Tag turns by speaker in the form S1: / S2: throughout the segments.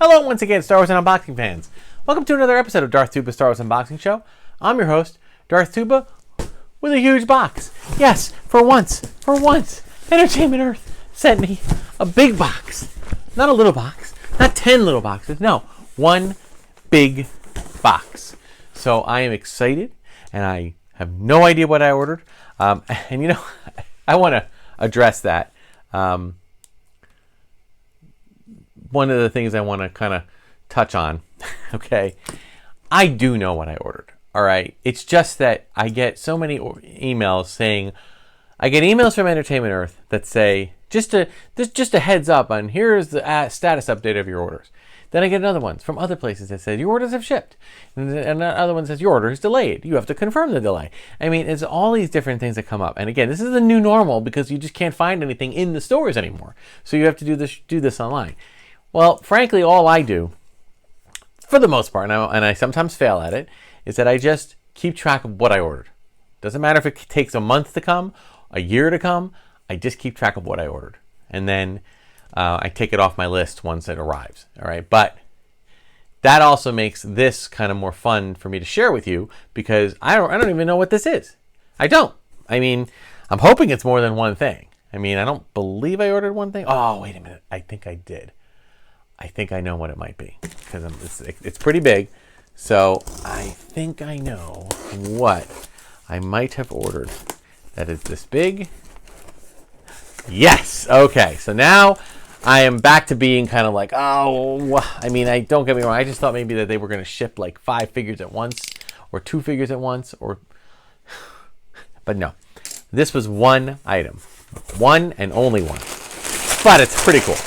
S1: Hello once again, Star Wars and Unboxing fans. Welcome to another episode of Darth Tuba Star Wars Unboxing Show. I'm your host, Darth Tuba, with a huge box. Yes, for once, Entertainment Earth sent me a big box. Not a little box, not 10 little boxes, no, one big box. So I am excited, and I have no idea what I ordered. And you know, I want to address that. One of the things I want to kind of touch on, okay, I do know what I ordered, all right? It's just that I get so many emails saying, I get emails from Entertainment Earth that say, just a heads up on here's the status update of your orders. Then I get other ones from other places that say, your orders have shipped. And another one says, your order is delayed. You have to confirm the delay. I mean, it's all these different things that come up. And again, this is the new normal because you just can't find anything in the stores anymore. So you have to do this online. Well, frankly, all I do, for the most part, and I sometimes fail at it, is that I just keep track of what I ordered. Doesn't matter if it takes a month to come, a year to come, I just keep track of what I ordered. And then I take it off my list once it arrives, all right? But that also makes this kind of more fun for me to share with you because I don't even know what this is. I don't. I mean, I'm hoping it's more than one thing. I mean, I don't believe I ordered one thing. Oh, wait a minute. I think I did. I think I know what it might be because it's pretty big. So I think I know what I might have ordered that is this big. Yes. Okay. So now I am back to being kind of like, oh, I mean, don't get me wrong. I just thought maybe that they were going to ship like 5 figures at once or 2 figures at once but no, this was one item, one and only one, but it's pretty cool.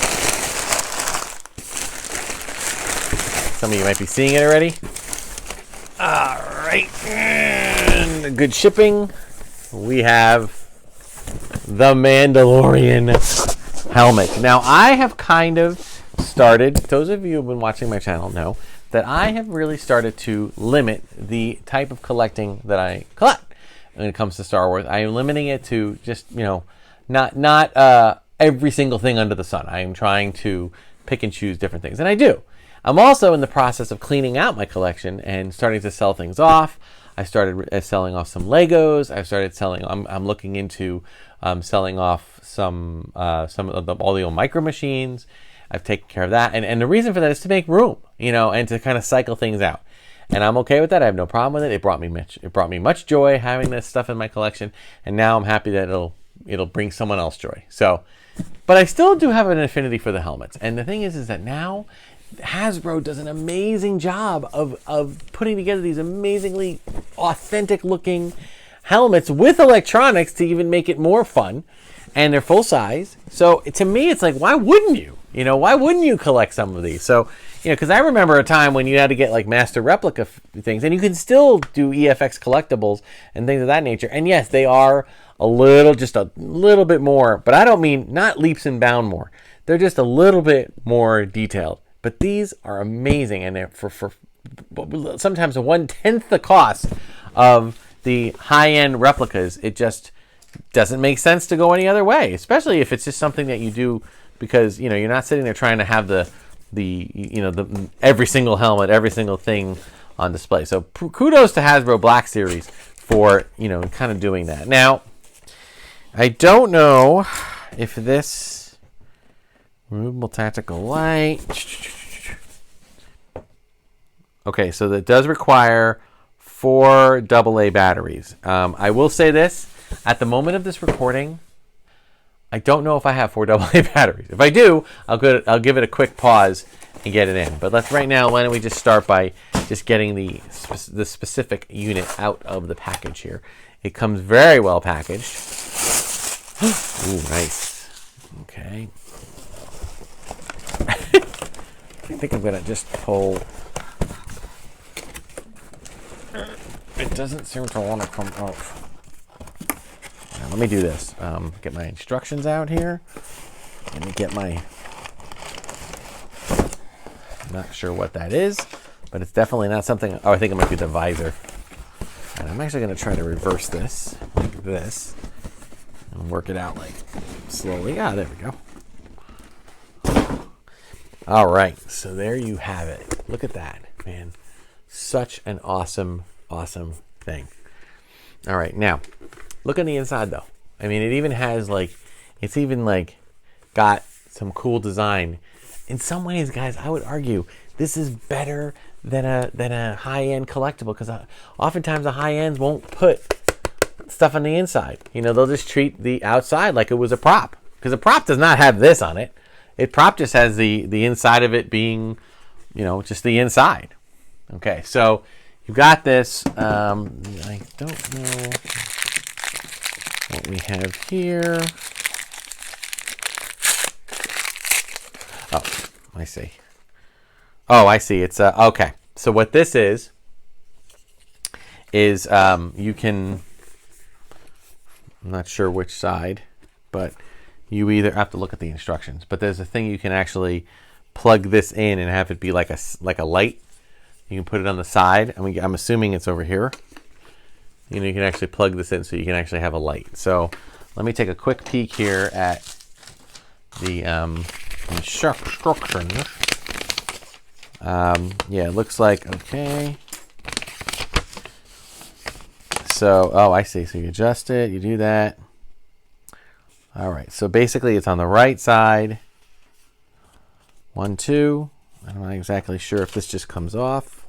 S1: Some of you might be seeing it already. All right, and good shipping. We have the Mandalorian helmet. Now, I have kind of started, those of you who have been watching my channel know, that I have really started to limit the type of collecting that I collect when it comes to Star Wars. I am limiting it to just, not every single thing under the sun. I am trying to pick and choose different things, and I do. I'm also in the process of cleaning out my collection and starting to sell things off. I started selling off some Legos. I've started selling. I'm looking into selling off some of all the old micro machines. I've taken care of that, and the reason for that is to make room, and to kind of cycle things out. And I'm okay with that. I have no problem with it. It brought me much joy having this stuff in my collection, and now I'm happy that it'll bring someone else joy. So, but I still do have an affinity for the helmets. And the thing is that now Hasbro does an amazing job of putting together these amazingly authentic looking helmets with electronics to even make it more fun, and they're full size. So to me, it's like, why wouldn't you? Why wouldn't you collect some of these? So, because I remember a time when you had to get like master replica things, and you can still do EFX collectibles and things of that nature. And yes, they are just a little bit more, but I don't mean not leaps and bounds more. They're just a little bit more detailed. But these are amazing, and they're for sometimes 1/10 the cost of the high-end replicas. It just doesn't make sense to go any other way, especially if it's just something that you do because you're not sitting there trying to have the every single helmet, every single thing on display. So kudos to Hasbro Black Series for kind of doing that. Now, I don't know if this removable tactical light. Okay, so that does require 4 AA batteries. I will say this, at the moment of this recording, I don't know if I have 4 AA batteries. If I do, I'll give it a quick pause and get it in. But why don't we just start by just getting the specific unit out of the package here. It comes very well packaged. Ooh, nice. Okay. I think I'm going to just pull. It doesn't seem to want to come out. Now, let me do this. Get my instructions out here. Let me get my... I'm not sure what that is, but it's definitely not something... Oh, I think it might be the visor. And I'm actually going to try to reverse this, like this, and work it out like slowly. Ah, there we go. All right, so there you have it. Look at that, man. Such an awesome, awesome thing. All right, now, look on the inside, though. I mean, it even has, like, it's even, like, got some cool design. In some ways, guys, I would argue this is better than a high-end collectible, because oftentimes the high-ends won't put stuff on the inside. You know, they'll just treat the outside like it was a prop, because a prop does not have this on it. It prop just has the inside of it being, you know, just the inside. Okay, so you got this. I don't know what we have here. Oh, I see. Oh, I see. It's okay. So what this is you can, I'm not sure which side, but you either have to look at the instructions, but there's a thing you can actually plug this in and have it be like a light. You can put it on the side. I mean, I'm assuming it's over here. You know, you can actually plug this in so you can actually have a light. So let me take a quick peek here at the instructions. Yeah, it looks like, okay. So, oh, I see. So you adjust it, you do that. All right, so basically it's on the right side. 1, 2. I'm not exactly sure if this just comes off.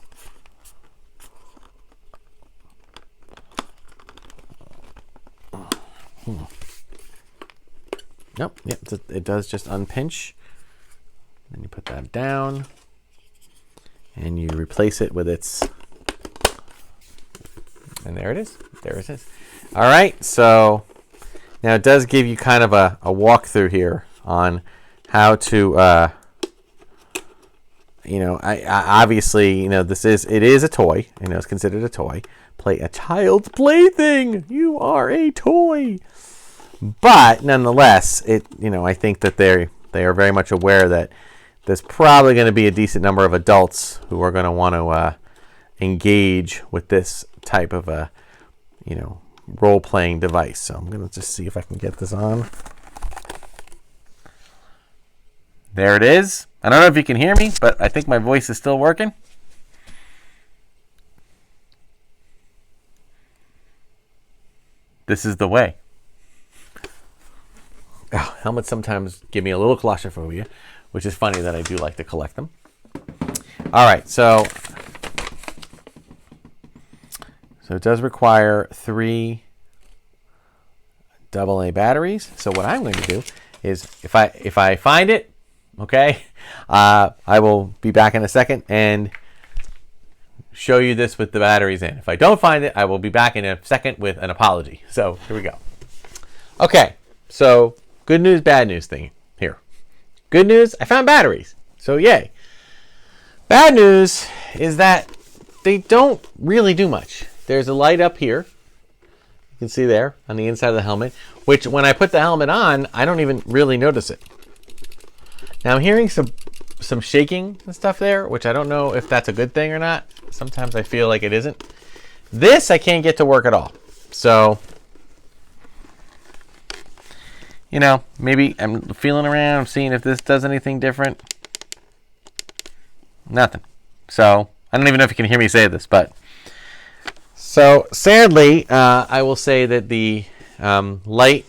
S1: Nope, yep, it does just unpinch. Then you put that down and you replace it with its, and there it is. There it is. All right, so now it does give you kind of a walkthrough here on how to, you know, I obviously, you know, it is a toy. You know, it's considered a toy. A child's plaything. You are a toy. But nonetheless, you know, I think that they are very much aware that there's probably going to be a decent number of adults who are going to want to engage with this type of a, you know, role-playing device. So I'm going to just see if I can get this on. There it is. I don't know if you can hear me, but I think my voice is still working. This is the way. Oh, helmets sometimes give me a little claustrophobia, which is funny that I do like to collect them. All right, so it does require 3 AA batteries. So what I'm going to do is, if I find it, okay, I will be back in a second and show you this with the batteries in. If I don't find it, I will be back in a second with an apology. So here we go. Okay, so good news, bad news thing here. Good news, I found batteries. So yay. Bad news is that they don't really do much. There's a light up here. You can see there on the inside of the helmet, which when I put the helmet on, I don't even really notice it. Now I'm hearing some shaking and stuff there, which I don't know if that's a good thing or not. Sometimes I feel like it isn't. This I can't get to work at all. So, you know, maybe I'm feeling around, I'm seeing if this does anything different. Nothing. So, I don't even know if you can hear me say this, but so sadly, I will say that the light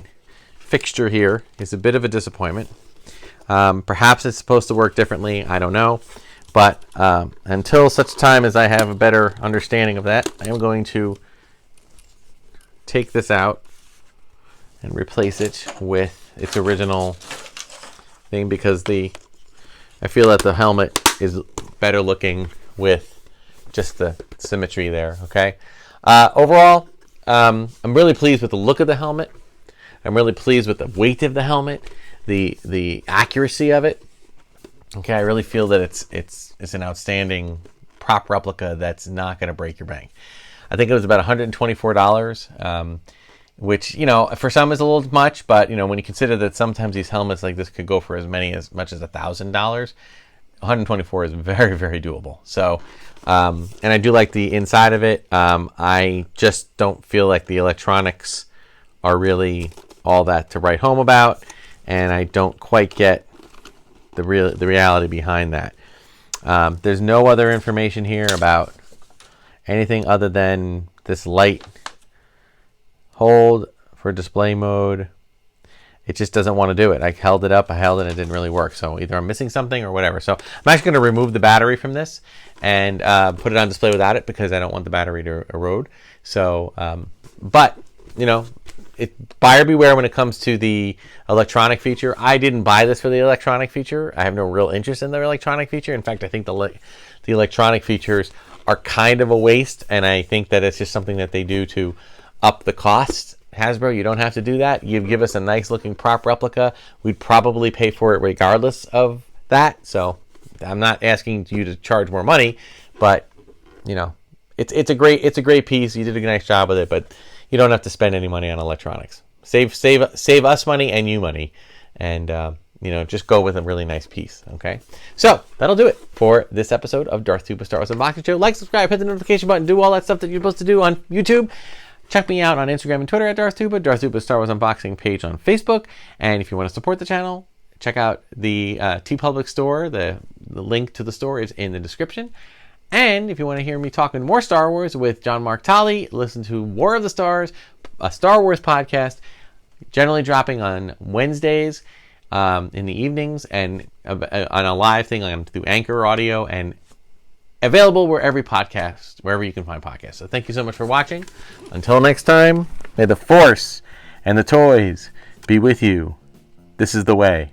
S1: fixture here is a bit of a disappointment. Perhaps it's supposed to work differently. I don't know. But until such time as I have a better understanding of that, I am going to take this out and replace it with its original thing, because I feel that the helmet is better looking with just the symmetry there. Okay. Overall, I'm really pleased with the look of the helmet. I'm really pleased with the weight of the helmet, the accuracy of it. Okay, I really feel that it's an outstanding prop replica that's not going to break your bank. I think it was about $124, which, you know, for some is a little much, but, you know, when you consider that sometimes these helmets like this could go for as much as $1,000, $124 is very, very doable. So, and I do like the inside of it. I just don't feel like the electronics are really all that to write home about, and I don't quite get the reality behind that. There's no other information here about anything other than this light hold for display mode. It just doesn't want to do it. I held it up, and it didn't really work. So either I'm missing something or whatever. So I'm actually going to remove the battery from this and put it on display without it because I don't want the battery to erode. So, but, you know, buyer beware when it comes to the electronic feature. I didn't buy this for the electronic feature. I have no real interest in the electronic feature. In fact, I think the electronic features are kind of a waste, and I think that it's just something that they do to up the cost. Hasbro, you don't have to do that. You give us a nice looking prop replica, we'd probably pay for it regardless of that. So I'm not asking you to charge more money, but you know, it's a great piece. You did a nice job with it, but you don't have to spend any money on electronics. Save us money and you money, and you know, just go with a really nice piece. Okay, so that'll do it for this episode of Darth Tuba Star Wars Unboxing Show. Like, subscribe, hit the notification button, do all that stuff that you're supposed to do on YouTube. Check me out on Instagram and Twitter at Darth Tuba, Darth Tuba Star Wars Unboxing page on Facebook. And if you want to support the channel, check out the TeePublic store. The link to the store is in the description. And if you want to hear me talking more Star Wars with John Mark Tolley, listen to War of the Stars, a Star Wars podcast, generally dropping on Wednesdays in the evenings, and on a live thing through Anchor Audio, and available wherever you can find podcasts. So thank you so much for watching. Until next time, may the Force and the toys be with you. This is the way.